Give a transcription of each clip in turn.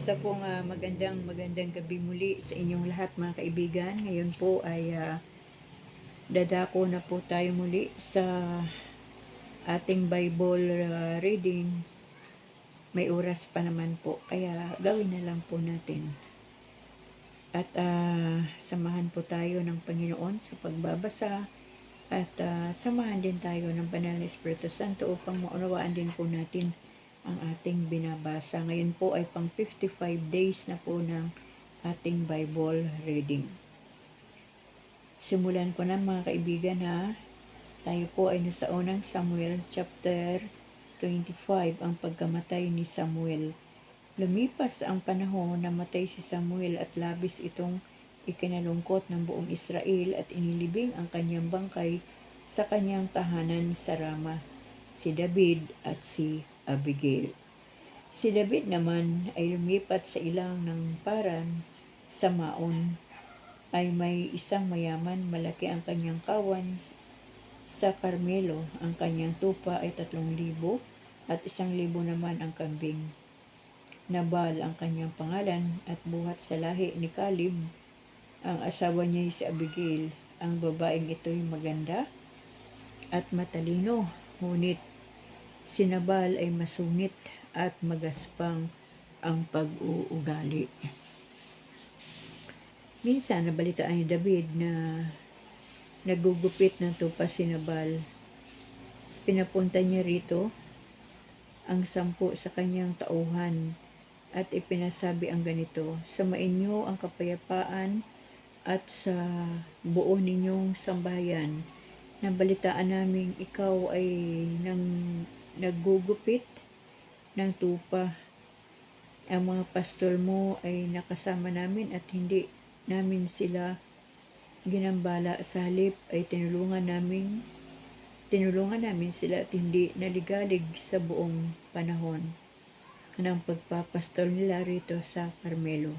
Isa pong magandang gabi muli sa inyong lahat mga kaibigan. Ngayon po ay dadako na po tayo muli sa ating Bible reading. May oras pa naman po, kaya gawin na lang po natin. At samahan po tayo ng Panginoon sa pagbabasa at samahan din tayo ng Banal na Espiritu Santo upang maunawaan din po natin ang ating binabasa. Ngayon po ay pang 55 days na po ng ating Bible reading. Simulan ko na mga kaibigan ha. Tayo po ay nasa unang Samuel chapter 25, ang pagkamatay ni Samuel. Lumipas ang panahon na matay si Samuel at labis itong ikinalungkot ng buong Israel at inilibing ang kanyang bangkay sa kanyang tahanan sa Rama, si David at si Abigail. Si David naman ay lumipat sa ilang ng Paran sa Maon. Ay may isang mayaman, malaki ang kanyang kawan sa Carmelo. Ang kanyang tupa ay 3,000 at 1,000 naman ang kambing. Nabal ang kanyang pangalan at buhat sa lahi ni Caleb. Ang asawa niya si Abigail. Ang babaeng ito'y maganda at matalino, ngunit si Nabal ay masungit at magaspang ang pag-uugali. Minsan nabalitaan ni David na nagugupit ng tupa si Nabal. Pinapunta niya rito ang 10 sa kanyang tauhan at ipinasabi ang ganito: samain niyo ang kapayapaan at sa buo ninyong sambahayan. Nabalitaan naming ikaw ay naggugupit ng tupa. Ang mga pastor mo ay nakasama namin at hindi namin sila ginambala. Sa halip ay tinulungan namin sila at hindi naligalig sa buong panahon ng pagpapastor nila rito sa Carmelo.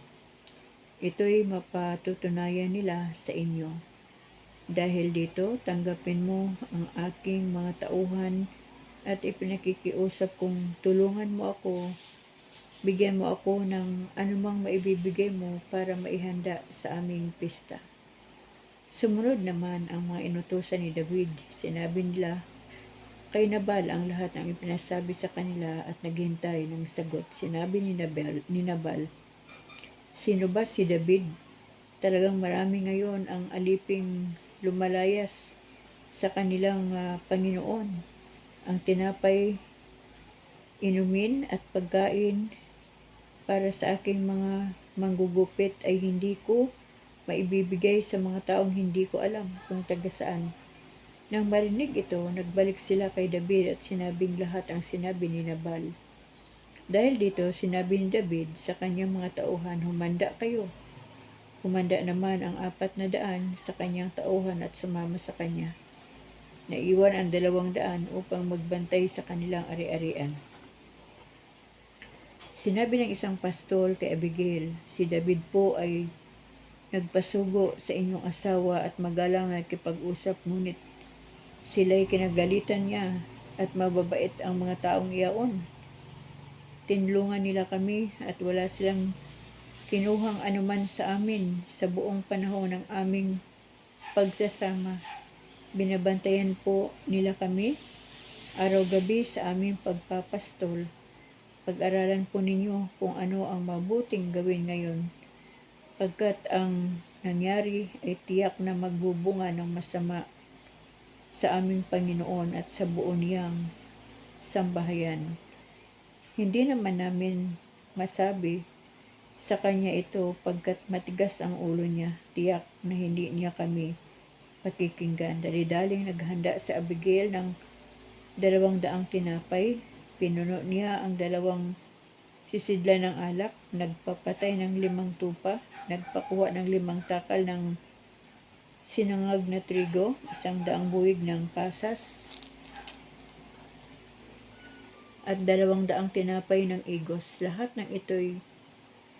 Ito'y mapatutunayan nila sa inyo. Dahil dito, tanggapin mo ang aking mga tauhan at ipinakikiusap kong tulungan mo ako, bigyan mo ako ng anumang maibibigay mo para maihanda sa aming pista. Sumunod naman ang mga inutusan ni David. Sinabi nila kay Nabal ang lahat ng ipinasabi sa kanila at naghintay ng sagot. Sinabi ni Nabal, sino ba si David? Talagang marami ngayon ang aliping lumalayas sa kanilang Panginoon. Ang tinapay, inumin at pagkain para sa aking mga manggugupit ay hindi ko maibibigay sa mga taong hindi ko alam kung taga saan. Nang marinig ito, nagbalik sila kay David at sinabing lahat ang sinabi ni Nabal. Dahil dito, sinabi ni David sa kanyang mga tauhan, humanda kayo. Humanda naman ang 400 sa kanyang tauhan at sumama sa kanya. Naiwan ang 200 upang magbantay sa kanilang ari-arian. Sinabi ng isang pastol kay Abigail, si David po ay nagpasugo sa inyong asawa at magalang na nakipag-usap, ngunit sila'y kinagalitan niya at mababait ang mga taong iyaon. Tinulungan nila kami at wala silang kinuhang anuman sa amin sa buong panahon ng aming pagsasama. Binabantayan po nila kami araw-gabi sa aming pagpapastol. Pag-aralan po ninyo kung ano ang mabuting gawin ngayon, pagkat ang nangyari ay tiyak na magbubunga ng masama sa aming Panginoon at sa buo niyang sambahayan. Hindi naman namin masabi sa kanya ito pagkat matigas ang ulo niya. Tiyak na hindi niya kami pakikinggan. Dali-daling naghanda sa Abigail ng 200 tinapay. Pinuno niya ang 2 sisidla ng alak, nagpapatay ng 5 tupa, nagpakuha ng 5 takal ng sinangag na trigo, 100 buwig ng pasas, at 200 tinapay ng igos. Lahat ng ito'y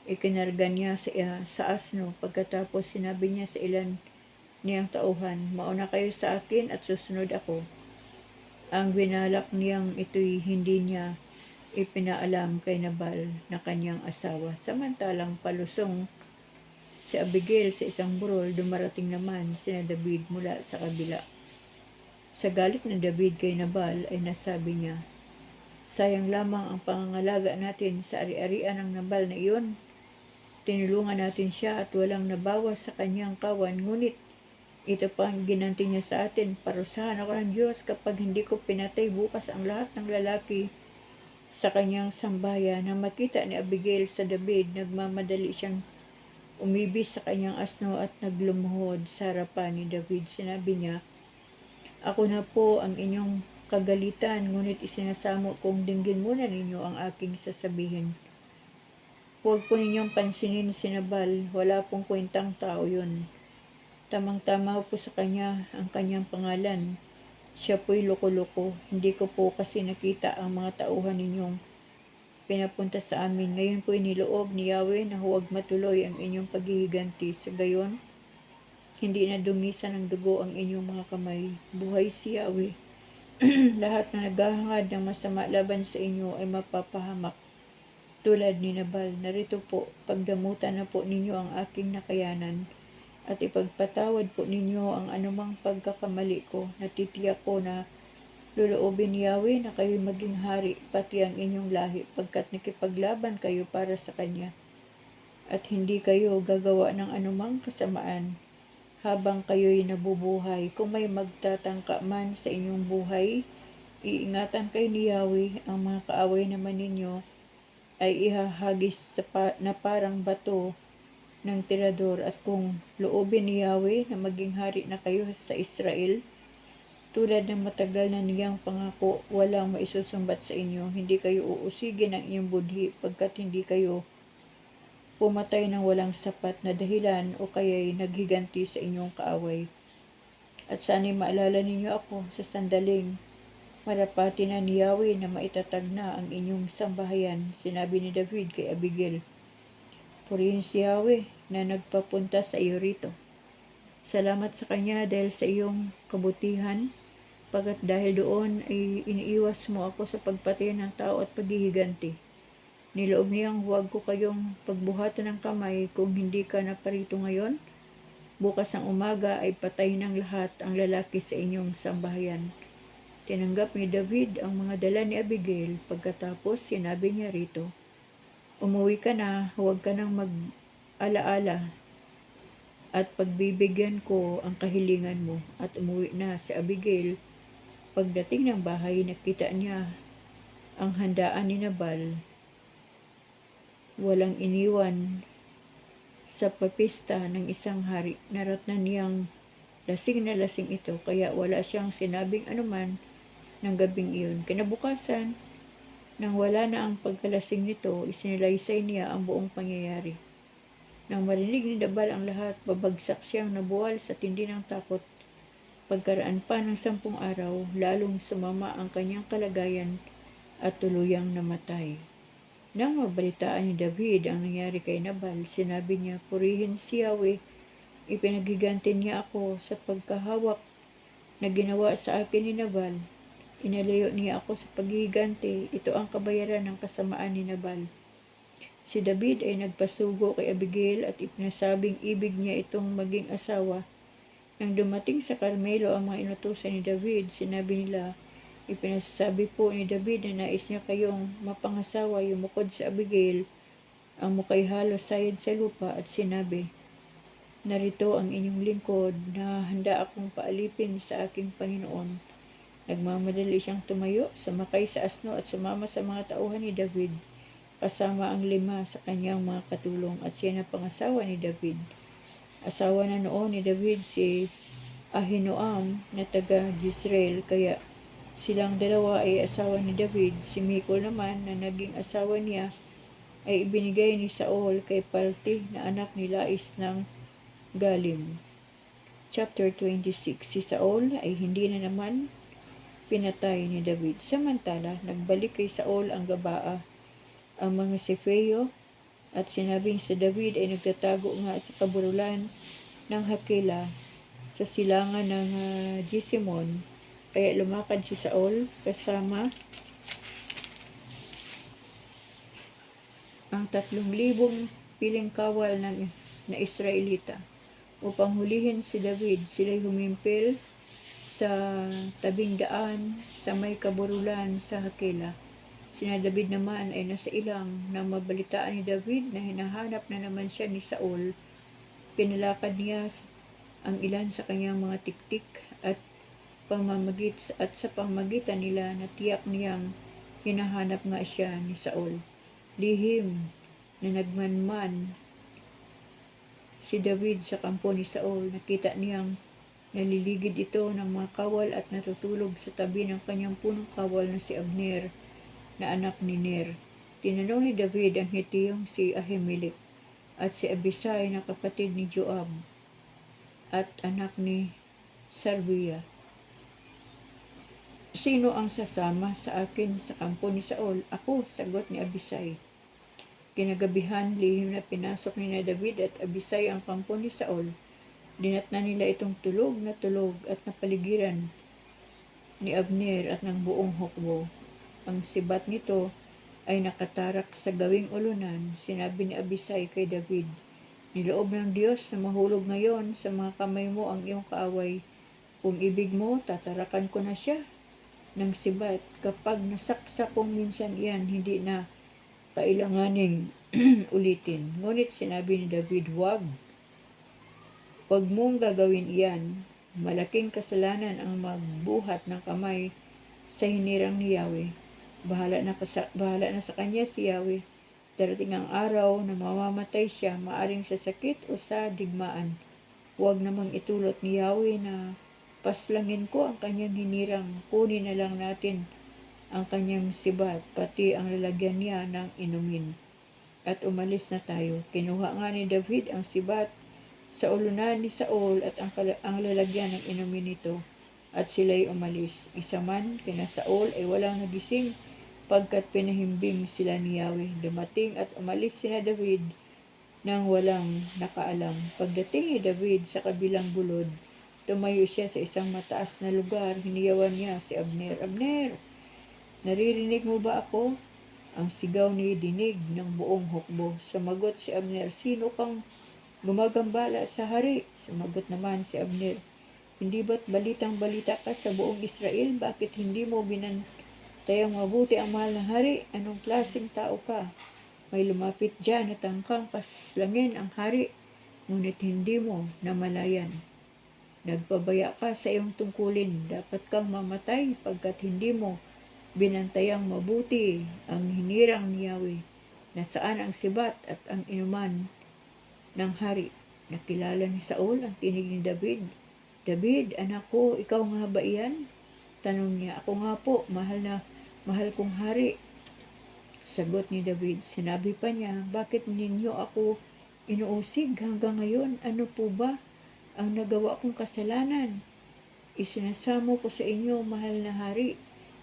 ikinarga niya sa asno. Pagkatapos sinabi niya sa ilan niyang tauhan, mauna kayo sa akin at susunod ako. Ang binalak niyang ito'y hindi niya ipinaalam kay Nabal na kanyang asawa. Samantalang palusong si Abigail sa isang burol, dumarating naman sina David mula sa kabila. Sa galit ng David kay Nabal ay nasabi niya, sayang lamang ang pangangalaga natin sa ari-arian ng Nabal na iyon. Tinulungan natin siya at walang nabawas sa kanyang kawan, ngunit ito pa ang ginanti niya sa atin. Parusahan ako ng Diyos kapag hindi ko pinatay bukas ang lahat ng lalaki sa kanyang sambahayan. Nang makita ni Abigail sa David, nagmamadali siyang umibis sa kanyang asno at naglumuhod sa harapan ni David. Sinabi niya, ako na po ang inyong kagalitan, ngunit isinasamo kong dinggin muna ninyo ang aking sasabihin. Huwag po ninyong pansinin si Nabal, wala pong kwentang tao yun. Tamang-tama po sa kanya ang kanyang pangalan. Siya po'y loko-loko. Hindi ko po kasi nakita ang mga tauhan ninyong pinapunta sa amin. Ngayon po'y niloob ni Yahweh na huwag matuloy ang inyong paghihiganti. Sa gayon, hindi na dumisan ng dugo ang inyong mga kamay. Buhay si Yahweh. Lahat na naghahangad ng masama laban sa inyo ay mapapahamak. Tulad ni Nabal, narito po, pagdamutan na po ninyo ang aking nakayanan at ipagpatawad po ninyo ang anumang pagkakamali ko. Natitiyak ko na luluobin ni Yahweh na kayo maging hari, pati ang inyong lahi, pagkat nakipaglaban kayo para sa Kanya. At hindi kayo gagawa ng anumang kasamaan habang kayo'y nabubuhay. Kung may magtatangka man sa inyong buhay, iingatan kayo ni Yahweh. Ang mga kaaway naman ninyo ay ihahagis na parang bato ng tirador. At kung loobin ni Yahweh na maging hari na kayo sa Israel, tulad ng matagal na niyang pangako, walang maisusumbat sa inyo. Hindi kayo uusigin ng inyong budhi, pagkat hindi kayo pumatay ng walang sapat na dahilan o kaya'y naghiganti sa inyong kaaway. At sana'y maalala ninyo ako sa sandaling marapati na ni Yahweh na maitatag na ang inyong sambahayan. Sinabi ni David kay Abigail, purihin si Yahweh na nagpapunta sa iyo rito. Salamat sa Kanya dahil sa iyong kabutihan, pagkat dahil doon ay iniiwas mo ako sa pagpatay ng tao at paghihiganti. Niloob niyang huwag ko kayong pagbuhatan ng kamay kung hindi ka naparito ngayon. Bukas ang umaga ay patay ng lahat ang lalaki sa inyong sambahayan. Tinanggap ni David ang mga dala ni Abigail. Pagkatapos, sinabi niya rito, umuwi ka na, huwag ka nang mag-alaala, at pagbibigyan ko ang kahilingan mo. At umuwi na si Abigail. Pagdating ng bahay, nakita niya ang handaan ni Nabal. Walang iniwan sa papista ng isang hari. Naratnan niyang lasing na lasing ito, kaya wala siyang sinabing anuman ng gabing iyon. Kinabukasan, nang wala na ang pagkalasing nito, isinilaysay niya ang buong pangyayari. Nang marinig ni Nabal ang lahat, babagsak siyang nabuwal sa tindi ng takot. Pagkaraan pa ng 10 araw, lalong sumama ang kanyang kalagayan at tuluyang namatay. Nang mabalitaan ni David ang nangyari kay Nabal, sinabi niya, purihin si Yahweh, ipinagiganti niya ako sa pagkahawak na ginawa sa akin ni Nabal. Inalayo niya ako sa paghihiganti. Ito ang kabayaran ng kasamaan ni Nabal. Si David ay nagpasugo kay Abigail at ipinasabing ibig niya itong maging asawa. Nang dumating sa Carmelo ang mga inutusan ni David, sinabi nila, ipinasasabi po ni David na nais niya kayong mapangasawa. Yumukod sa Abigail ang mukay halos sayad sa lupa at sinabi, narito ang inyong lingkod na handa akong paalipin sa aking Panginoon. Nagmamadali siyang tumayo, sumakay sa asno at sumama sa mga tauhan ni David, kasama ang 5 sa kanyang mga katulong, at siya na pangasawa ni David. Asawa na noon ni David si Ahinoam na taga Jezreel, kaya silang dalawa ay asawa ni David. Si Michal naman na naging asawa niya ay ibinigay ni Saul kay Palti na anak ni Lais ng Galim. Chapter 26. Si Saul ay hindi na naman pinatay ni David. Samantala, nagbalik kay Saul ang Gabaa, ang mga Sefeo, at sinabing si David ay nagtatago nga sa kaburulan ng Hakila sa silangan ng Jesimon. Kaya lumakad si Saul kasama ang 3,000 piling kawal na Israelita upang hulihin si David. Sila'y humimpil sa tabing daan sa may kaburulan sa Hakila. Sina David naman ay nasa ilang nang mabalitaan ni David na hinahanap na naman siya ni Saul. Pinalakad niya ang ilan sa kanyang mga tiktik at sa pamamagitan nila na tiyak niyang hinahanap nga siya ni Saul. Lihim na nagmanman si David sa kampo ni Saul. Nakita niyang naliligid ito ng mga kawal at natutulog sa tabi ng kanyang punong kawal na si Abner na anak ni Ner. Tinanong ni David ang Hetiyong si Ahimelech at si Abisai na kapatid ni Joab at anak ni Sarvia, "Sino ang sasama sa akin sa kampo ni Saul?" "Ako," sagot ni Abisai. Kinagabihan, lihim na pinasok ni David at Abisai ang kampo ni Saul. Dinatnan nila itong tulog at napaligiran ni Abner at ng buong hukbo. Ang sibat nito ay nakatarak sa gawing ulunan. Sinabi ni Abisai kay David, "Niloob ng Diyos na mahulog ngayon sa mga kamay mo ang iyong kaaway. Kung ibig mo, tatarakan ko na siya ng sibat. Kapag nasaksak kong minsan iyan, hindi na kailanganing ulitin." Ngunit sinabi ni David, Huwag mong gagawin iyan. Malaking kasalanan ang magbuhat ng kamay sa hinirang ni Yahweh. Bahala na sa kanya si Yahweh. Darating ang araw na mamamatay siya, maaring sa sakit o sa digmaan. Huwag namang itulot ni Yahweh na paslangin ko ang kanyang hinirang. Kunin na lang natin ang kanyang sibat, pati ang lalagyan niya ng inumin. At umalis na tayo. Kinuha nga ni David ang sibat sa ulunan ni Saul at ang lalagyan ng inumin nito. At sila'y umalis. Isa man kina Saul ay walang nagising pagkat pinahimbing sila ni Yahweh. Dumating at umalis sina David nang walang nakaalam. Pagdating ni David sa kabilang bulod, tumayo siya sa isang mataas na lugar. Hiniyawan niya si Abner, "Abner, naririnig mo ba ako?" Ang sigaw ni dinig ng buong hukbo. Sumagot si Abner, "Sino kang gumagambala sa hari?" Sumagot naman si Abner, "Hindi ba't balitang-balita ka sa buong Israel? Bakit hindi mo binantayang mabuti ang mahal na hari? Anong klaseng tao ka? May lumapit dyan na tangkang paslangin ang hari, ngunit hindi mo namalayan. Nagpabaya ka sa iyong tungkulin. Dapat kang mamatay pagkat hindi mo binantayang mabuti ang hinirang ni Yahweh. Nasaan ang sibat at ang inuman ng hari?" Nakilala ni Saul ang tinig ni David. "David, anak ko, ikaw nga ba iyan?" Tanong niya. "Ako nga po, mahal kong hari." Sagot ni David. Sinabi pa niya, "Bakit ninyo ako inuusig hanggang ngayon? Ano po ba ang nagawa kong kasalanan? Isinasamo ko sa inyo, mahal na hari,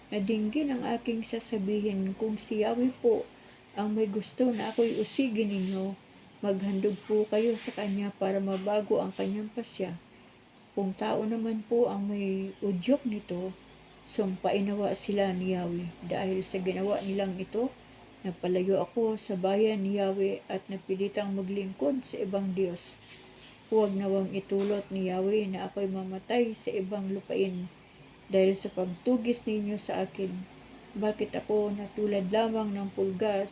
na dinggin ang aking sasabihin. Kung si Yahweh po ang may gusto na ako'y usigin ninyo, maghandog po kayo sa kanya para mabago ang kanyang pasya. Kung tao naman po ang may udyok nito, sumpainawa sila ni Yahweh. Dahil sa ginawa nilang ito, napalayo ako sa bayan ni Yahweh at napilitang maglingkod sa ibang Diyos. Huwag nawang itulot ni Yahweh na ako'y mamatay sa ibang lupain dahil sa pagtugis ninyo sa akin. Bakit ako na tulad lamang ng pulgas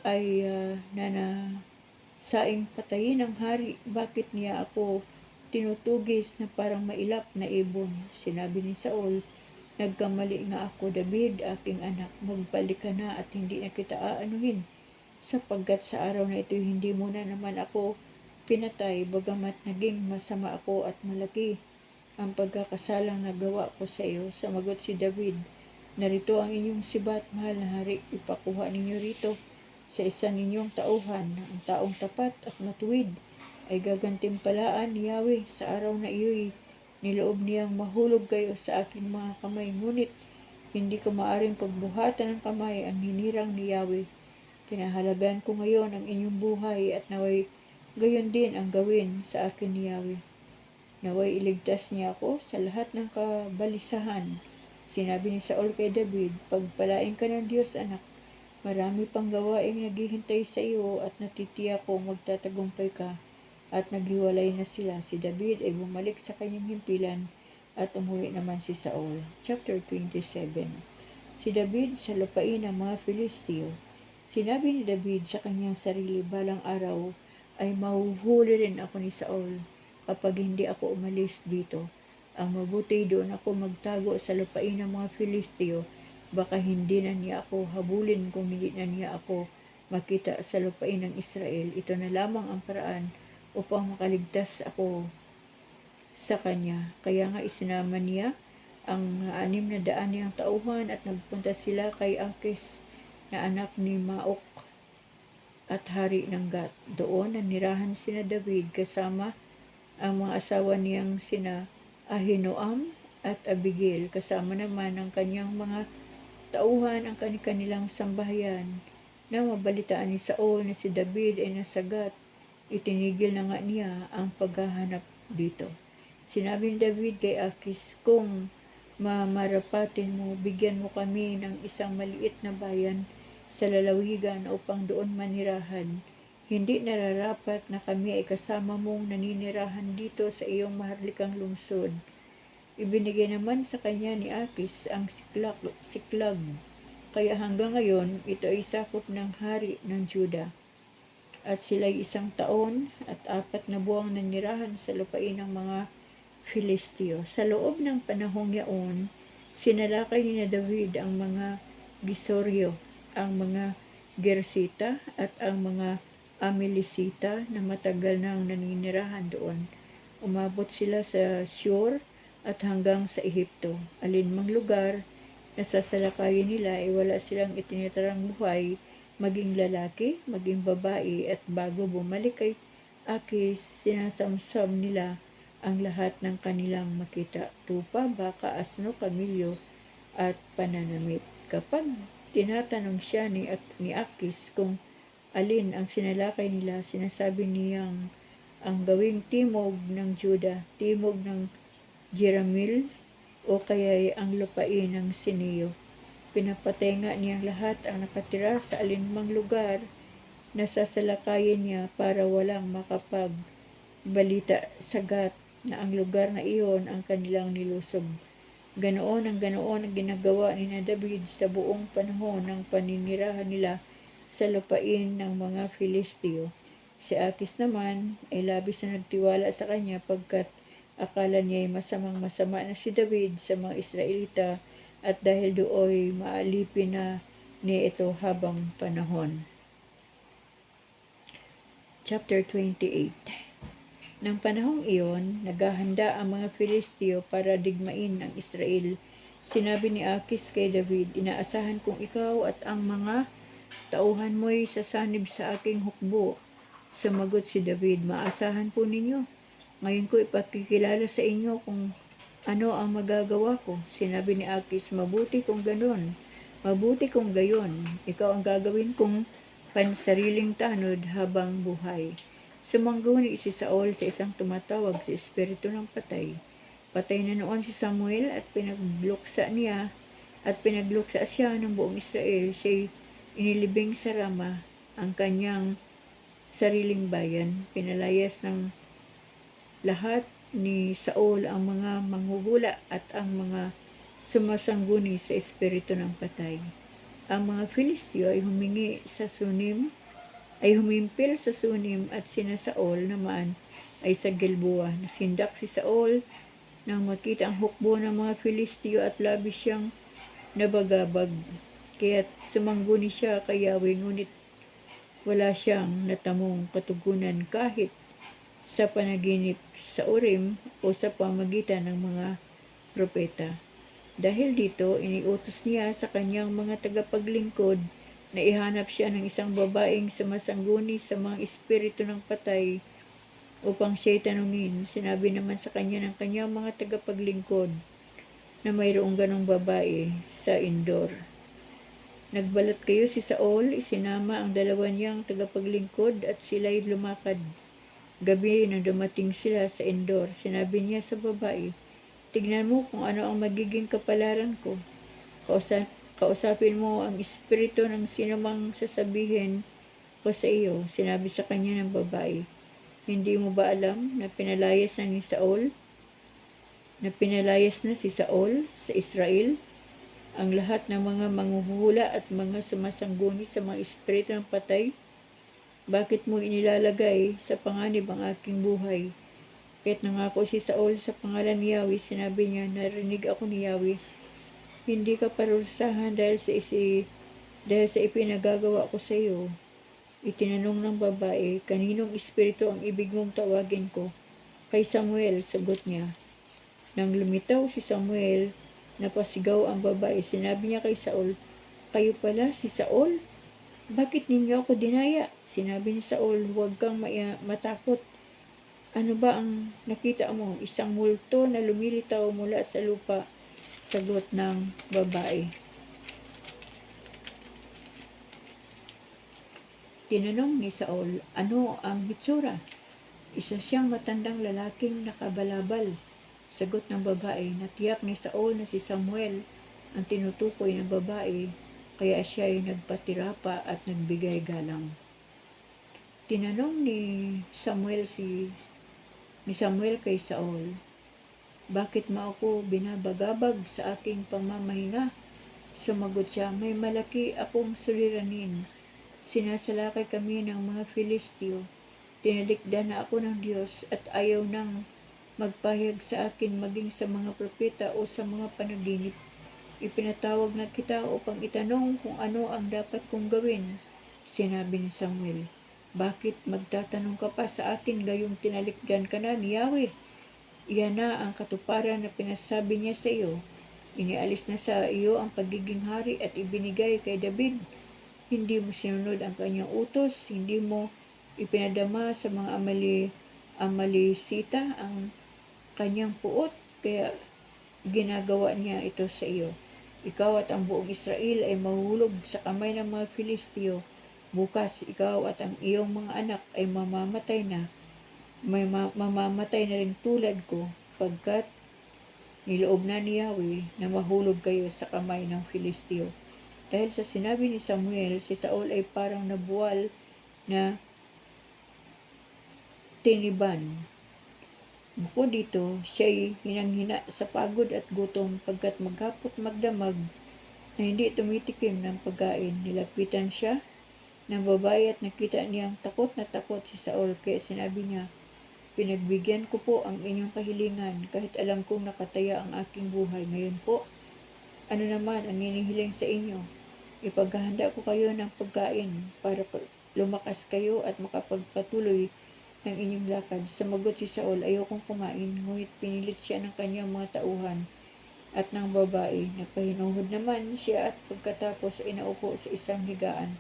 ay nanasaing patayin ng hari? Bakit niya ako tinutugis na parang mailap na ibon?" Sinabi ni Saul, "Nagkamali nga ako, David, aking anak. Magbalik ka na at hindi na kita aanuhin, sapagkat sa araw na ito hindi mo na naman ako pinatay, bagamat naging masama ako at malaki ang pagkakasalang nagawa ko sa iyo." Sumagot si David, "Narito ang inyong sibat, mahal na hari. Ipakuha ninyo rito sa isa ninyong tauhan. Ang taong tapat at matuwid ay gagantimpalaan ni Yahweh sa araw na iyo'y niloob niyang mahulog kayo sa aking mga kamay. Ngunit hindi ko maaring pagbuhatan ng kamay ang hinirang ni Yahweh. Pinahalagan ko ngayon ang inyong buhay at naway gayon din ang gawin sa akin ni Yahweh. Naway iligtas niya ako sa lahat ng kabalisahan." Sinabi ni Saul kay David, "Pagpalain ka ng Diyos, anak. Marami pang gawaing naghihintay sa iyo at natitiyak kong magtatagumpay ka. At naghiwalay na sila. Si David ay bumalik sa kanyang himpilan at umuwi naman si Saul. Chapter 27. Si David sa lupain ng mga Filisteo. Sinabi ni David sa kanyang sarili, balang araw ay mahuhuli rin ako ni Saul kapag hindi ako umalis dito. Ang mabuti doon ako magtago sa lupain ng mga Filisteo. Baka hindi na niya ako habulin kung hindi na niya ako makita sa lupain ng Israel. Ito na lamang ang paraan upang makaligtas ako sa kanya. Kaya nga isinama niya ang 600 niyang tauhan at nagpunta sila kay Akis na anak ni Maok at hari ng Gat. Doon nanirahan sina David kasama ang mga asawa niyang sina Ahinoam at Abigail, kasama naman ang kanyang mga tauhan ang kanilang sambahayan. Na mabalitaan ni Saul na si David ay nasa Gat, itinigil na nga niya ang paghahanap dito. Sinabi ni David kay Akis, kung mamarapatin mo, bigyan mo kami ng isang maliit na bayan sa lalawigan upang doon manirahan. Hindi nararapat na kami ay kasama mong naninirahan dito sa iyong maharlikang lungsod. Ibinigay naman sa kanya ni Akis ang Siklag. Kaya hanggang ngayon, ito ay sakop ng hari ng Juda. At sila'y 1 taon at 4 na buwang nanirahan sa lupain ng mga Filisteo. Sa loob ng panahong yaon, sinalakay ni David ang mga Gisoryo, ang mga Gersita at ang mga Amilisita na matagal nang naninirahan doon. Umabot sila sa Shur at hanggang sa Ehipto. Alinmang lugar na sasalakayin nila ay wala silang itinitirang buhay, maging lalaki, maging babae, at bago bumalik kay Akis, sinasamsam nila ang lahat ng kanilang makita, tupa, baka, asno, kamilyo, at pananamit. Kapag tinatanong siya ni Akis kung alin ang sinalakay nila, sinasabi niyang ang gawing timog ng Juda, timog ng Jeramil, o kaya'y ang lupain ng Sineo. Pinapatay nga niyang lahat ang nakatira sa alinmang lugar na sasalakayin niya para walang makapagbalita sa Gat na ang lugar na iyon ang kanilang nilusob. Ganoon ang ginagawa ni David sa buong panahon ng paninirahan nila sa lupain ng mga Filisteo. Si Akis naman ay labis na nagtiwala sa kanya pagkat akala niya ay masama na si David sa mga Israelita at dahil dooy maalipin na niya ito habang panahon. Chapter 28. Nang panahong iyon, naghahanda ang mga Filisteo para digmain ang Israel. Sinabi ni Akis kay David, inaasahan kong ikaw at ang mga tauhan mo'y sasanib sa aking hukbo. Sumagot si David, maasahan po ninyo. Ngayon ko ipakikilala sa inyo kung ano ang magagawa ko. Sinabi ni Akis, mabuti kung gayon. Ikaw ang gagawin kong pansariling tanod habang buhay. Sumangguni si Saul sa isang tumatawag sa espiritu ng patay. Patay na noon si Samuel at pinagluksa siya ng buong Israel. Siya'y inilibing sa Rama, ang kanyang sariling bayan. Pinalayas ng lahat ni Saul ang mga manghuhula at ang mga sumasangguni sa espiritu ng patay. Ang mga Filisteo ay humimpil sa Sunim at sina Saul naman ay sa Gilboa. Nasindak si Saul nang makita ang hukbo ng mga Filisteo at labis siyang nabagabag. Kaya't sumangguni siya kay Yahweh, ngunit wala siyang natamong katugunan kahit sa panaginip sa Urim o sa pamagitan ng mga propeta. Dahil dito, iniutos niya sa kanyang mga tagapaglingkod na ihanap siya ng isang babaeng sumasangguni sa mga espiritu ng patay upang siya'y tanungin. Sinabi naman sa kanya ng kanyang mga tagapaglingkod na mayroong ganong babae sa Endor. Nagbalat kayo si Saul, isinama ang 2 niyang tagapaglingkod at sila'y lumakad. Gabi nang dumating sila sa Endor, sinabi niya sa babae, tignan mo kung ano ang magiging kapalaran ko. Kausapin mo ang espiritu ng sinumang sasabihin ko sa iyo, sinabi sa kanya ng babae. Hindi mo ba alam na pinalayas na si Saul sa Israel? Ang lahat ng mga manghuhula at mga sumasangguni sa mga espiritu ng patay, bakit mo inilalagay sa panganib ang aking buhay? Kahit nangako si Saul sa pangalan ni Yahweh, sinabi niya, narinig ako ni Yahweh, hindi ka parusahan dahil sa ipinagagawa ko sa iyo. Itinanong ng babae, kaninong espiritu ang ibig mong tawagin ko? Kay Samuel, sagot niya. Nang lumitaw si Samuel, napasigaw ang babae. Sinabi niya kay Saul, kayo pala si Saul? Bakit ninyo ako dinaya? Sinabi ni Saul, huwag kang matakot. Ano ba ang nakita mo? Isang multo na lumilitaw mula sa lupa, sagot ng babae. Tinanong ni Saul, ano ang hitsura? Isa siyang matandang lalaking nakabalabal. Sagot ng babae, natiyak ni Saul na si Samuel ang tinutukoy ng babae, kaya siya ay nagpatirapa at nagbigay galang. Tinanong ni Samuel kay Saul, bakit mo ako binabagabag sa aking pamamahinga? Sumagot siya, may malaki akong suliranin. Sinasalakay kami ng mga Filisteo. Tinalikdan na ako ng Diyos at ayaw nang magpahayag sa akin maging sa mga propeta o sa mga panaginip. Ipinatawag na kita upang itanong kung ano ang dapat kong gawin. Sinabi ni Samuel, bakit magtatanong ka pa sa akin gayong tinalikdan ka na ni Yahweh? Iyan na ang katuparan na pinasabi niya sa iyo. Inialis na sa iyo ang pagiging hari at ibinigay kay David. Hindi mo sinunod ang kanyang utos, hindi mo ipinadama sa mga Amalisita ang kanyang puot, kaya ginagawa niya ito sa iyo. Ikaw at ang buong Israel ay mahuhulog sa kamay ng mga Filisteo. Bukas ikaw at ang iyong mga anak ay mamamatay na. Mamamatay na rin tulad ko, pagkat niloob na ni Yahweh na mahulog kayo sa kamay ng Filisteo. Dahil sa sinabi ni Samuel, si Saul ay parang nabuwal na tiniban. Bukod dito, siya'y hinanghina sa pagod at gutom pagkat maghapot magdamag na hindi tumitikim ng pagkain. Nilapitan siya ng babae at nakita niyang takot na takot si Saul, kaya sinabi niya, pinagbigyan ko po ang inyong kahilingan kahit alam kong nakataya ang aking buhay. Ngayon po, ano naman ang hinihiling sa inyo? Ipaghahanda ko kayo ng pagkain para lumakas kayo at makapagpatuloy ng inyong lakad. Sumagot si Saul, ayokong kumain, ngunit pinilit siya ng kanyang mga tauhan at ng babae. Napahinuhod naman siya at pagkatapos ay naupo sa isang higaan.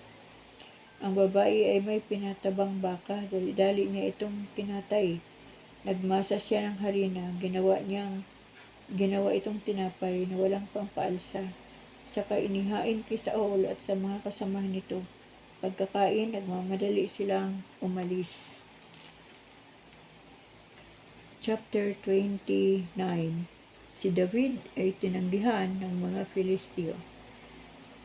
Ang babae ay may pinatabang baka, dali-dali niya itong kinatay. Nagmasa siya ng harina, ginawa itong tinapay na walang pampaalsa. Saka inihain kay Saul at sa mga kasamahan nito. Pagkakain, nagmamadali silang umalis. Chapter 29. Si David ay tinanggihan ng mga Filisteo.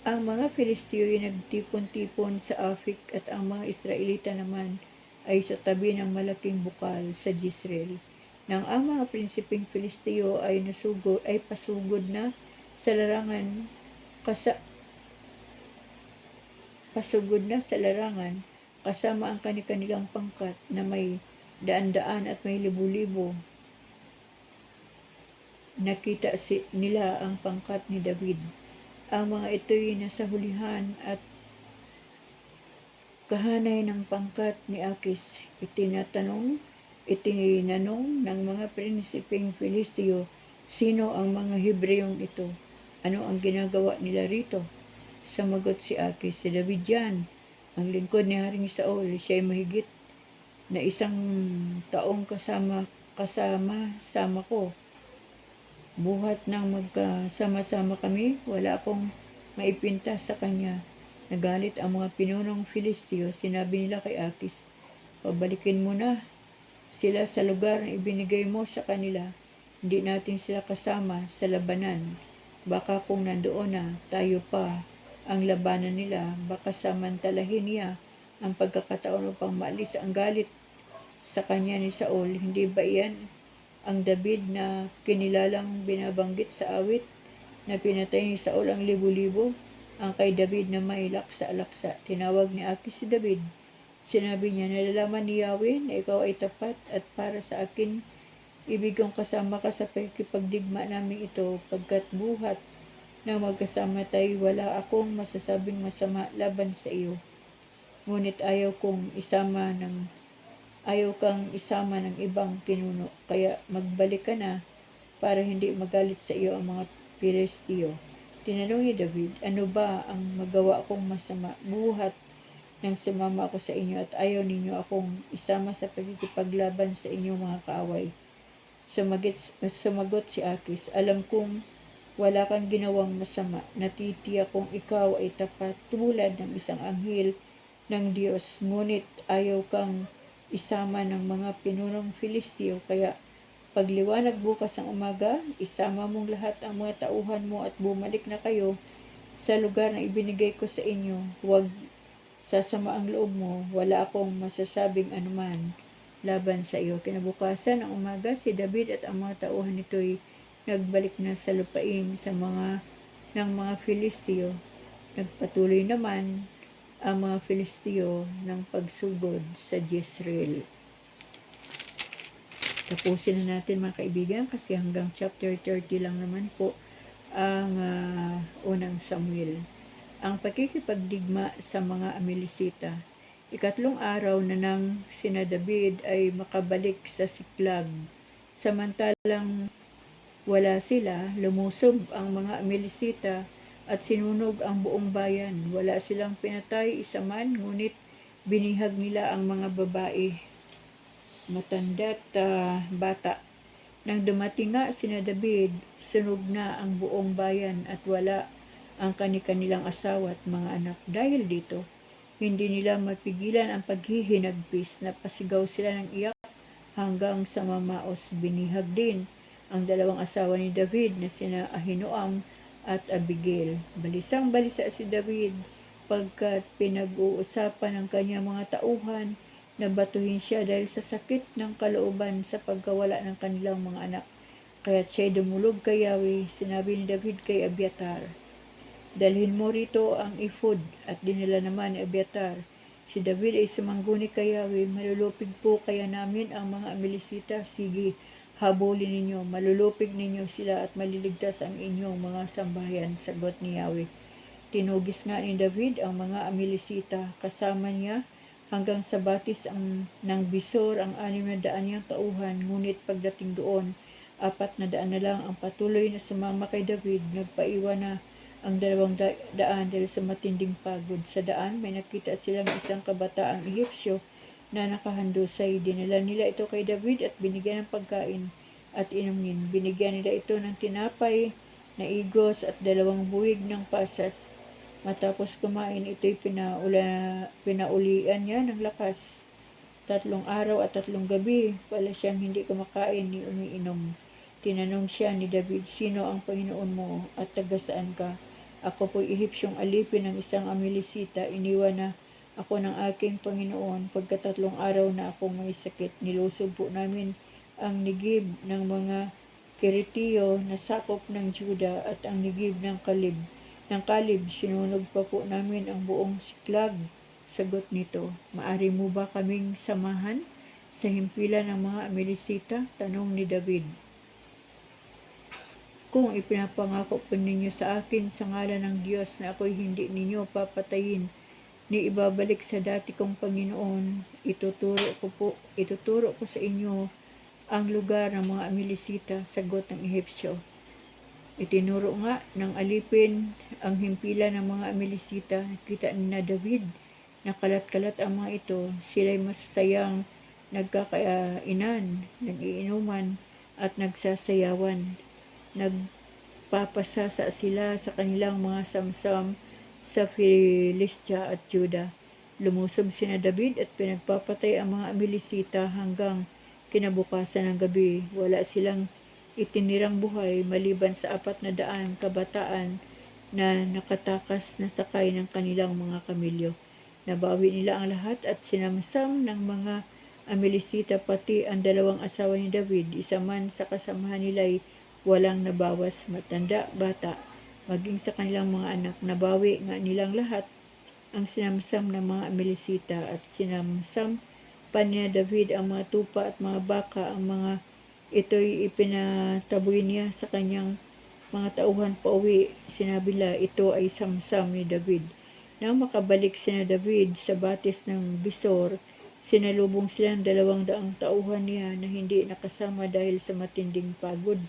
Ang mga Filisteo ay nagtipon-tipon sa Afik at ang mga Israelita naman ay sa tabi ng malaking bukal sa Jezreel. Nang ang mga prinsipeng Filisteo ay pasugod na sa larangan, kasama ang kanilang pangkat na may daan-daan at may libu-libo. Nakita nila ang pangkat ni David. Ang mga ito'y nasa hulihan at kahanay ng pangkat ni Akis. Itinanong ng mga prinsipeng Filisteo, sino ang mga Hebreong ito? Ano ang ginagawa nila rito? Sumagot si Akis, si David yan, ang lingkod ni Haring Saul. Siya ay mahigit na 1 taong kasama ko. Buhat nang magkasama-sama kami, wala akong maipinta sa kanya. Nagalit ang mga pinunong Filisteo. Sinabi nila kay Akis, pabalikin mo na sila sa lugar na ibinigay mo sa kanila. Hindi natin sila kasama sa labanan. Baka kung nandoon na tayo pa ang labanan nila, baka samantalahin niya ang pagkakataon upang maalis ang galit sa kanya ni Saul. Hindi ba iyan ang David na kinilalang binabanggit sa awit na pinatay ni Saul ang libo-libo? Ang kay David na may laksa-laksa. Tinawag ni Akis si David. Sinabi niya, nalalaman ni Yahweh na ikaw ay tapat at para sa akin ibig kong kasama ka sa pagkipagdigma namin ito, pagkat buhat na magkasama tayo, wala akong masasabing masama laban sa iyo. Ngunit ayaw kang isama ng ibang pinuno, kaya magbalik ka na para hindi magalit sa iyo ang mga Pilisteo. Tinanong ni David, ano ba ang magawa kong masama? Buhat nang sumama ako sa inyo at ayaw ninyo akong isama sa pagkikipaglaban sa inyong mga kaaway. Sumagot si Akis, alam kong wala kang ginawang masama. Natitiyak kong ikaw ay tapat tulad ng isang anghel ng Diyos. Ngunit ayaw kang isama ng mga pinunong Filisteo. Kaya pagliwanag bukas ng umaga, isama mong lahat ang mga tauhan mo at bumalik na kayo sa lugar na ibinigay ko sa inyo. Huwag sasama ang loob mo, wala akong masasabing anuman laban sa iyo. Kinabukasan ng umaga, si David at ang mga tauhan nito'y nagbalik na sa lupain ng mga Filisteo. Nagpatuloy naman ang mga Filisteo ng pagsugod sa Jezreel. Tapusin na natin mga kaibigan kasi hanggang chapter 30 lang naman po ang unang Samuel. Ang pakikipagdigma sa mga Amilisita. Ikatlong araw na nang sina David ay makabalik sa Siklag. Samantalang wala sila, lumusob ang mga Amilisita at sinunog ang buong bayan. Wala silang pinatay isa man, ngunit binihag nila ang mga babae, matanda't bata. Nang dumating nga sina David, sunog na ang buong bayan at wala ang kanilang asawa at mga anak. Dahil dito, hindi nila mapigilan ang paghihinagpis. Napasigaw sila ng iyak hanggang sa mamaos. Binihag din ang dalawang asawa ni David na sina Ahinoam at Abigail. Balisang-balisa si David pagkat pinag-uusapan ng kanyang mga tauhan na batuhin siya dahil sa sakit ng kalooban sa pagkawala ng kanilang mga anak. Kaya't siya'y dumulog kay Yahweh. Sinabi ni David kay Abiatar, dalhin mo rito ang ephod, at dinala naman ni Abiatar. Si David ay sumangguni kay Yahweh, malulupig po kaya namin ang mga Amilisita. Sige, habulin ninyo, malulupig ninyo sila at maliligtas ang inyong mga sambahayan. Sagot ni Yahweh. Tinugis nga ni David ang mga Amilisita, kasama niya hanggang sa batis ng Bisor ang 600 niyang tauhan. Ngunit pagdating doon, 400 na lang ang patuloy na sumama kay David. Nagpaiwan na ang 200 dahil sa matinding pagod. Sa daan, may nakita silang isang kabataang Ehipsyo na nakahandusay. Dinala nila ito kay David at binigyan ng pagkain at inumin. Binigyan nila ito ng tinapay na igos at 2 buwig ng pasas. Matapos kumain, ito'y pinaulian niya ng lakas. 3 araw at 3 gabi pala siyang hindi kumakain ni umiinom. Tinanong siya ni David, sino ang Panginoon mo at taga saan ka? Ako po'y Ehipsyong alipin ng isang Amilisita. Iniwan na ako ng aking Panginoon. Pagka 3 araw na akong may sakit, nilusob po namin ang Negib ng mga Keretio na sakop ng Juda at ang Negib ng Kalib. Sinunog pa po namin ang buong Siklag. Sagot nito, maari mo ba kaming samahan sa himpilan ng mga Amilisita? Tanong ni David. Kung ipinapangako po ninyo sa akin sa ngalan ng Diyos na ako'y hindi ninyo papatayin ni ibabalik sa dati kong Panginoon, ituturo ko sa inyo ang lugar ng mga Amilisita. Sagot ng Ehipsyo. Itinuro nga ng alipin ang himpilan ng mga Amilisita. Nakita ni na David na kalat-kalat ang mga ito. Sila'y masasayang nagkakainan, nag-iinuman at nagsasayawan. Nagpapasasa sila sa kanilang mga samsam sa Filistia at Juda. Lumusob sina David at pinagpapatay ang mga Amilisita hanggang kinabukasan ng gabi. Wala silang itinirang buhay maliban sa 400 kabataan na nakatakas na sakay ng kanilang mga kamilyo. Nabawi nila ang lahat at sinamsam ng mga Amilisita pati ang 2 asawa ni David. Isa man sa kasamahan nila'y walang nabawas, matanda, bata, maging sa kanilang mga anak. Nabawi nga nilang lahat ang sinamsam ng mga Amilisita at sinamsam pa ni David ang mga tupa at mga baka. Ang mga ito'y ipinataboy niya sa kanyang mga tauhan pauwi. Sinabi nila, ito ay samsam ni David. Nang makabalik sina David sa batis ng Bisor, sinalubong sila ng 200 tauhan niya na hindi nakasama dahil sa matinding pagod,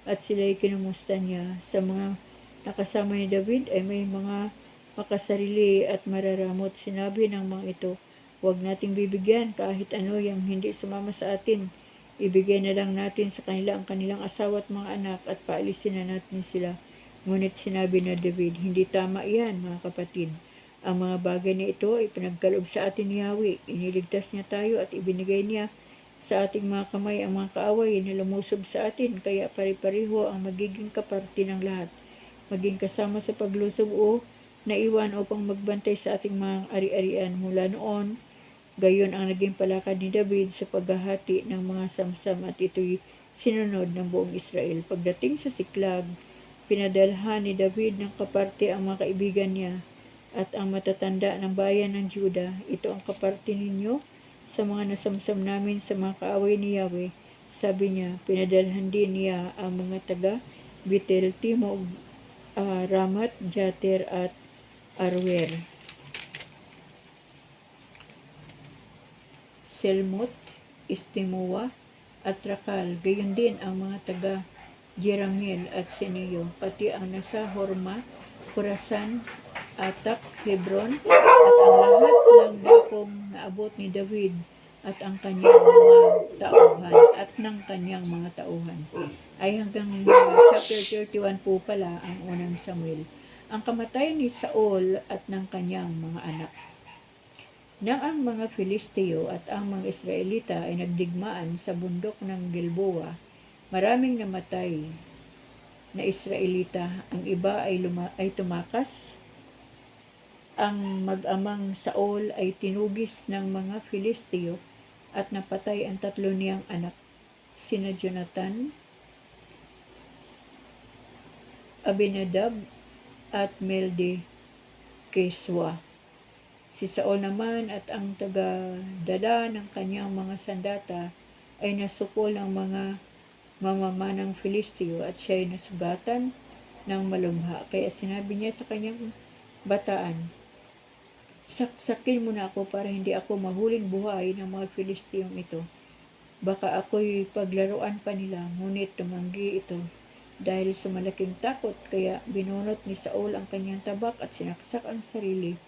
at sila'y kinumusta niya. Sa mga nakasama ni David ay may mga makasarili at mararamot. Sinabi ng mga ito, huwag nating bibigyan kahit ano yung hindi sumama sa atin. Ibigay na lang natin sa kanila ang kanilang asawa at mga anak at paalisin na natin sila. Ngunit sinabi na David, hindi tama yan, mga kapatid. Ang mga bagay na ito ay pinagkaloob sa atin ni Yahweh. Iniligtas niya tayo at ibinigay niya sa ating mga kamay ang mga kaaway na lumusob sa atin. Kaya pari-pareho ang magiging kaparte ng lahat. Maging kasama sa paglusob o naiwan upang magbantay sa ating mga ari-arian. Mula noon, gayon ang naging palakad ni David sa paghahati ng mga samsam at ito'y sinunod ng buong Israel. Pagdating sa Siklag, pinadalhan ni David ng kaparte ang mga kaibigan niya at ang matatanda ng bayan ng Juda. Ito ang kaparte ninyo sa mga nasamsam namin sa mga kaaway ni Yahweh. Sabi niya, pinadalhan din niya ang mga taga Betel, Timog, Ramat, Jatir at Arwer, Selmot, Istimoa at Rakal. Gayon din ang mga taga Jerameel at Sineyo, pati ang nasa Horma, Khorasan, Atak, Hebron, at ang lahat ng dakong naabot ni David at ang kanyang mga tauhan ay hanggang chapter 31 po pala ang unang Samuel. Ang kamatayan ni Saul at ng kanyang mga anak. Nang ang mga Filisteo at ang mga Israelita ay nagdigmaan sa bundok ng Gilboa, maraming namatay na Israelita. Ang iba ay tumakas. Ang mag-amang Saul ay tinugis ng mga Filisteo at napatay ang 3 niyang anak, sina Jonathan, Abinadab at Meldi-Keswa. Si Saul naman at ang taga-dala ng kanyang mga sandata ay nasukol ng mga mamamanang Filisteo at siya ay nasugatan ng malubha. Kaya sinabi niya sa kanyang bataan, saksakin mo na ako para hindi ako mahuling buhay ng mga Filisteyong ito. Baka ako'y paglaruan pa nila, ngunit tumanggi ito dahil sa malaking takot. Kaya binunot ni Saul ang kanyang tabak at sinaksak ang sarili.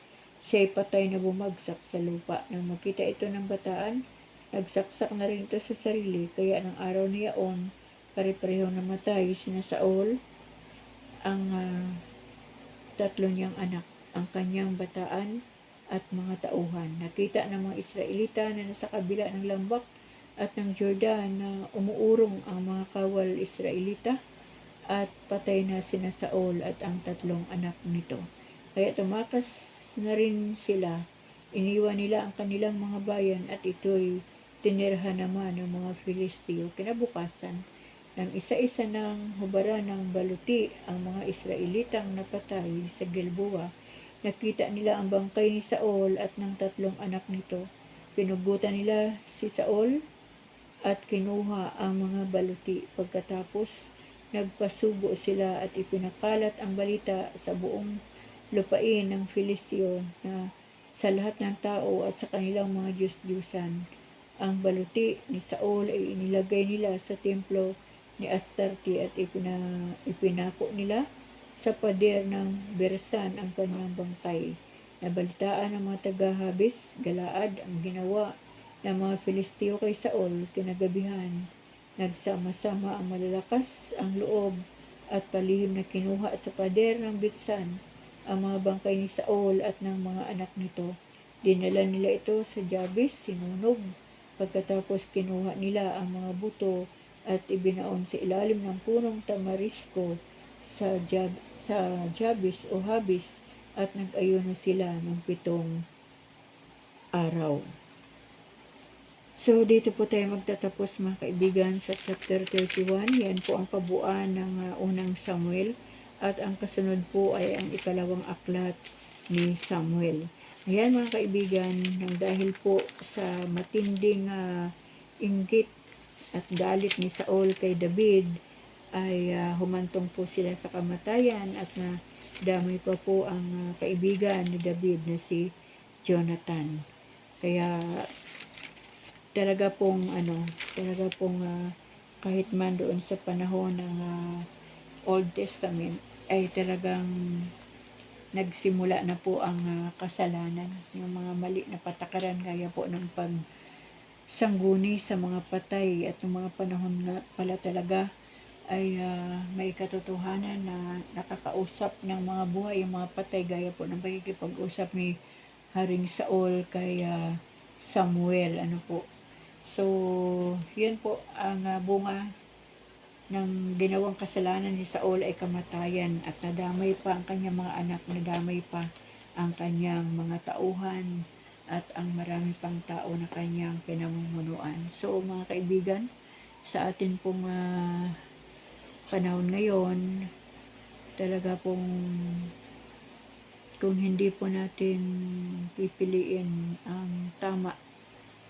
Siya'y patay na bumagsak sa lupa. Nang makita ito ng bataan, nagsaksak na rin ito sa sarili. Kaya ng araw ni Yaon, pare-pareho namatay sina Saul, ang 3 niyang anak, ang kanyang bataan at mga tauhan. Nakita ng mga Israelita na nasa kabila ng lambak at ng Jordan na umuurong ang mga kawal Israelita at patay na sina Saul at ang 3 anak nito. Kaya tumakas na rin sila. Iniwan nila ang kanilang mga bayan at ito'y tinirhan naman ng mga Filisteo. Kinabukasan, nang isa-isa ng hubaran ng baluti ang mga Israelitang napatay sa Gilboa, nakita nila ang bangkay ni Saul at ng 3 anak nito. Pinugutan nila si Saul at kinuha ang mga baluti. Pagkatapos, nagpasugo sila at ipinakalat ang balita sa buong lupain ng Filisteo na sa lahat ng tao at sa kanilang mga Diyos-Diyusan. Ang baluti ni Saul ay inilagay nila sa templo ni Astarte at ipinako nila sa pader ng Bersan ang kanyang bangkay. Nabalitaan ng mga taga-Habes, Galaad ang ginawa ng mga Filisteo kay Saul. Kinagabihan, nagsama-sama ang malalakas ang loob at palihim na kinuha sa pader ng Betsan ang mga bangkay ni Saul at ng mga anak nito. Dinala nila ito sa Jabes, sinunog. Pagkatapos kinuha nila ang mga buto at ibinaon sa ilalim ng punong tamarisko sa Jabis o Habis, at nag-ayuno sila ng 7 araw. So, dito po tayo magtatapos mga kaibigan sa chapter 31. Yan po ang kabuuan ng unang Samuel. At ang kasunod po ay ang ikalawang aklat ni Samuel. Ayan mga kaibigan, nang dahil po sa matinding inggit at galit ni Saul kay David, ay humantong po sila sa kamatayan, at damay pa po ang kaibigan ni David na si Jonathan. Kaya talaga pong kahit man doon sa panahon ng Old Testament ay talagang nagsimula na po ang kasalanan, yung mga mali na patakaran gaya po ng pagsangguni sa mga patay, at yung mga panahon nga pala talaga ay may katotohanan na nakakausap ng mga buhay yung mga patay, gaya po ng pagkikipag-usap ni Haring Saul kay Samuel. So, yun po ang bunga ng ginawang kasalanan ni Saul ay kamatayan, at nadamay pa ang kanyang mga anak, nadamay pa ang kanyang mga tauhan, at ang marami pang tao na kanyang pinamumunuan. So, mga kaibigan, sa atin pong panahon ngayon, talaga pong kung hindi po natin pipiliin ang tama,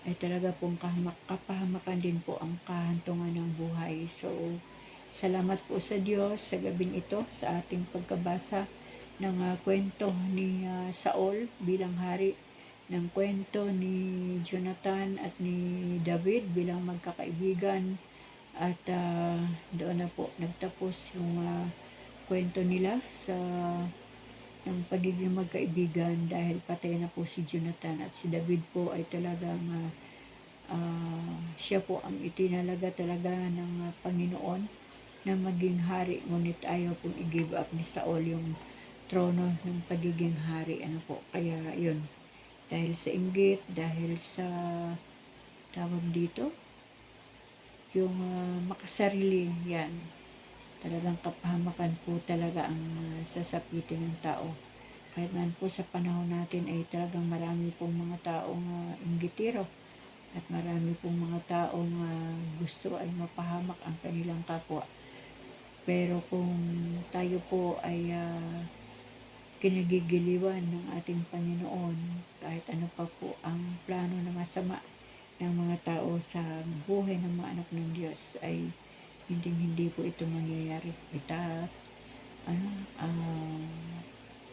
ay talaga pong kapahamakan din po ang kahantungan ng buhay. So, salamat po sa Diyos sa gabing ito, sa ating pagkabasa ng kwento ni Saul bilang hari, ng kwento ni Jonathan at ni David bilang magkakaibigan, at doon na po nagtapos yung kwento nila sa ng pagiging magkaibigan, dahil patay na po si Jonathan, at si David po ay talagang siya po ang itinalaga talaga ng Panginoon na maging hari, ngunit ayaw pong i-give up ni Saul yung trono ng pagiging hari. Kaya yun, dahil sa inggit, dahil sa tawag dito, yung makasarili, yan, talagang kapahamakan po talaga ang sasapitin ng tao. Kahit man po sa panahon natin ay talagang marami pong mga taong inggitero, at marami pong mga taong gusto ay mapahamak ang kanilang kapwa. Pero kung tayo po ay kinagigiliwan ng ating Panginoon, kahit ano pa po ang plano na masama ng mga tao sa buhay ng mga anak ng Diyos, ay hindi po ito mangyayari.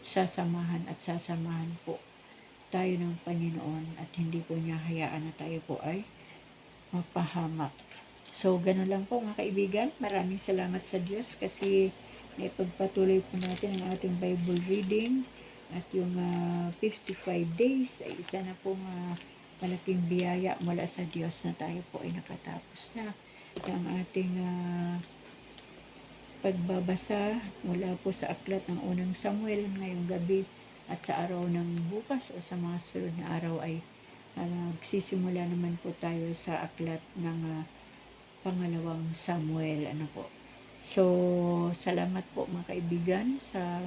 Sasamahan po tayo ng Panginoon, at hindi po niya hayaan na tayo po ay mapahamak. So, ganun lang po mga kaibigan. Maraming salamat sa Diyos kasi naipagpatuloy po natin ang ating Bible reading, at yung 55 days ay isa na pong malaking biyaya mula sa Diyos na tayo po ay nakatapos na ang ating pagbabasa mula po sa aklat ng unang Samuel ngayong gabi, at sa araw ng bukas o sa mga sunod na araw ay magsisimula naman po tayo sa aklat ng pangalawang Samuel. So, salamat po mga kaibigan sa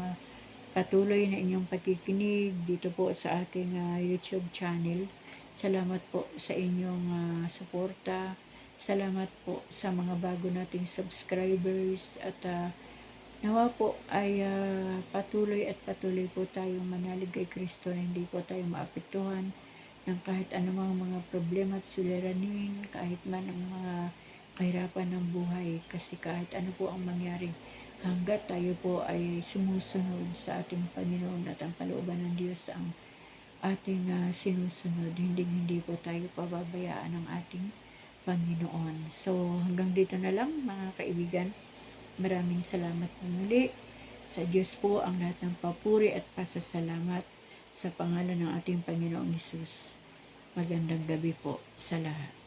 patuloy na inyong pakikinig dito po sa aking YouTube channel. Salamat po sa inyong suporta. Salamat po sa mga bago nating subscribers, at nawa po ay patuloy po tayong manalig kay Kristo, na hindi po tayo maapektuhan ng kahit anumang mga problema at suliranin, kahit man ang mga kahirapan ng buhay, kasi kahit ano po ang mangyari, hanggat tayo po ay sumusunod sa ating Panginoon at ang kalooban ng Diyos ang ating sinusunod, hindi po tayo pababayaan ng ating Panginoon. So, hanggang dito na lang mga kaibigan. Maraming salamat po muli. Sa Diyos po ang lahat ng papuri at pasasalamat, sa pangalan ng ating Panginoong Hesus. Magandang gabi po sa lahat.